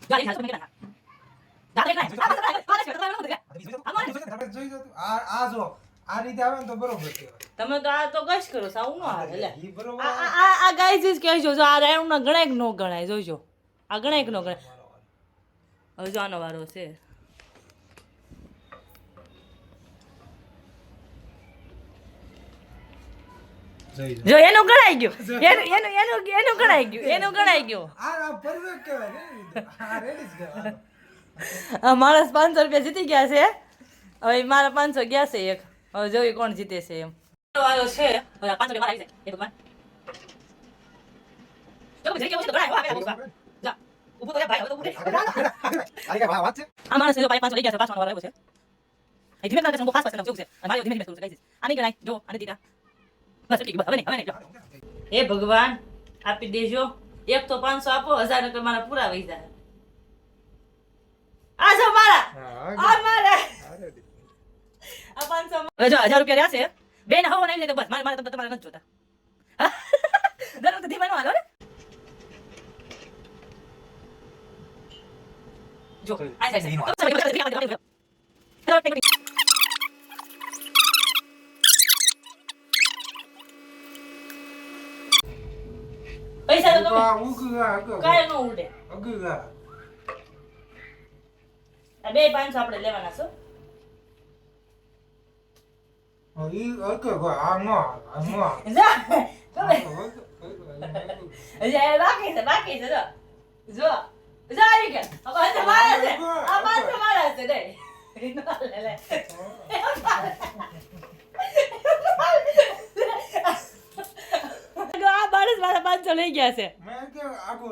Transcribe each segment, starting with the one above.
ગાડી હાલ તો મને દાદા એક જોઈ જો આ જો આ રીતે આવે ને તો બરોબર કહેવાય. તમે તો આ તો ગશ કરો સાવ નો હાલે લે ઈ બરોબર આ ગાઈઝ ઇઝ કહેજો જો આ રાઉન્ડ ના ગણાય કે નો ગણાય જોજો આ ગણાય કે નો ગણાય હવે જો આનો વારો છે જો એનું ગણાઈ ગયું એનું ગણાઈ ગયું આ પરફેક્ટ કહેવાય ને આ રેડી જ કહેવાય. મારા 500 રૂપિયા જીતી ગયા છે હવે મારા 500 ગયા છે એક હવે જોઈ કોણ જીતે છે એમ વારો છે હવે 500 રૂપિયા મારા આવી જાય એ ભગવાન જો જઈ ગયો છે તો ગણાય હવે જા ઉભો તો ભાઈ હવે તો ઉભો આ કે વાત છે. આ માણસ જો 500 લઈ ગયા છે પાછો વારો આવ્યો છે એ ધીમે ધીમે સંગો ફાસ્ટ ફાસ્ટ જોક છે અને મારો ધીમે ધીમે શરૂ છે ગાઈસ આની ગણાય જો આને દીધા બસ ઠીક હવે નહીં હે ભગવાન આપી દેજો એક તો 500 આપો 1000 રૂપિયા મારા પૂરા વહી જાય આ જો મારા આ મારા આ 500 હવે જો 1000 રૂપિયા રહ્યા છે બેન હવો નહીં લે તો બસ મારે તમારે નથી જોતા દર વખતે ધીમા નો હાલો ને જો આ સાઈડ પૈસા તો તમે ઉગા કાય નો ઉડે ઉગા આ બે 500 આપણે લેવાના છો ઈ ઓકે આ નો જા તમે હજી બાકી છે જો આવી ગયા હવે હજી મારા છે આ 500 મારા છે દે લે આ બાળસ મારા 500 લઈ ગયા છે મેં કે આગો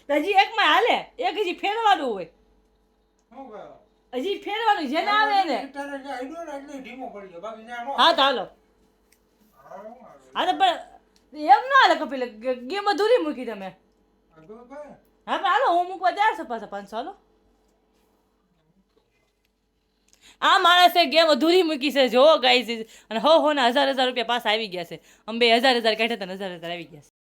હજી એકમાં હાલે એક હજી ફેરવાનું હોય હજી ફેરવાનું જેને આવે ને તારે કે આઈડો ને એટલે ઢીમો પડી ગયો બાકી ન્યા નો હા તો હાલો હા તો પણ એમ ના હાલે કપિલ ગેમ અધૂરી મૂકી તમે આગો કે હા પણ હાલો હું મૂકવા તૈયાર છું પાછા 500 હાલો આ માણસે ગેમ અધૂરી મૂકી છે જો ગાઈઝ અને હો ના 1000 રૂપિયા પાછા આવી ગયા છે અમે 1000 કાઢ્યા હતા 1000 આવી ગયા છે